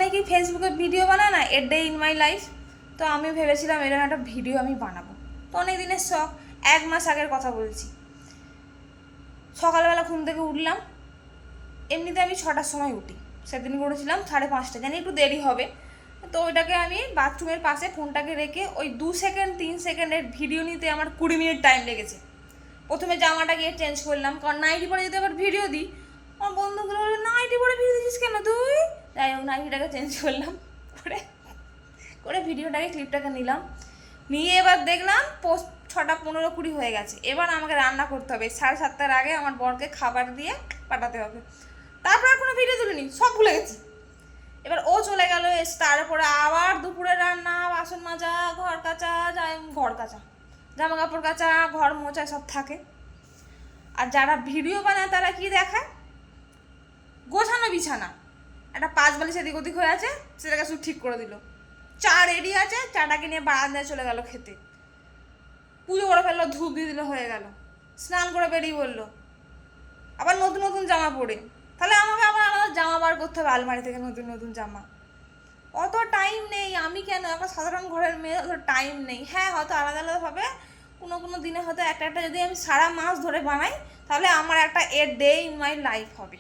অনেকেই ফেসবুকে ভিডিও বানায় না, a day in my life. তো আমি ভেবেছিলাম এরকম একটা ভিডিও আমি বানাবো। তো অনেক দিনের শখ, 1 মাস আগের কথা বলছি। সকালবেলা ঘুম থেকে উঠলাম, এমনিতে আমি 6টার সময় উঠি, সেদিন করেছিলাম 5:30, জানি একটু দেরি হবে। তো ওইটাকে আমি বাথরুমের পাশে ফোনটাকে রেখে ওই 2 সেকেন্ড 3 সেকেন্ডের ভিডিও নিতে আমার 20 মিনিট টাইম লেগেছে। প্রথমে জামাটা গিয়ে চেঞ্জ করলাম, কারণ নাইটি পরে যদি আবার ভিডিও দিই আমার বন্ধুগুলো বলবে নাইটি পরে ভিডিও দিচ্ছিস কেন তুই। যাই হোক নাইটিটাকে চেঞ্জ করলাম, করে করে ভিডিওটাকে ক্লিপটাকে নিলাম, নিয়ে এবার দেখলাম 6টা 15 20 হয়ে গেছে। এবার আমাকে রান্না করতে হবে, 7:30টার আগে আমার বরকে খাবার দিয়ে পাঠাতে হবে। তারপর আর কোনো ভিডিও তুলিনি, সব ভুলে গেছি। এবার ও চলে গেল, তারপরে আবার দুপুরে রান্না, বাসন মাজা, ঘর কাচা, জামা কাপড় কাচা, ঘর মোছা সব থাকে। আর যারা ভিডিও বানায় তারা কি দেখায়, গোছানো বিছানা, একটা 5 বালিশ এদিক ওদিক হয়ে আছে সেটাকে শুধু ঠিক করে দিল, চা রেডি আছে, চাটাকে নিয়ে বারান্দায় চলে গেল খেতে, পুজো করে ফেললো, ধূপ দিয়ে দিল, হয়ে গেল, স্নান করে বেরিয়ে বললো, আবার নতুন নতুন জামা পরে। তাহলে আমাকে আবার আলাদা জামা বার করতে হবে আলমারি থেকে, নতুন নতুন জামা। অত টাইম নেই, আমি কেন, একটা সাধারণ ঘরের মেয়ে, অত টাইম নেই। হ্যাঁ, হয়তো আলাদা আলাদাভাবে কোনো কোনো দিনে হয়তো একটা একটা যদি আমি সারা মাস ধরে বানাই, তাহলে আমার একটা a day in my life হবে।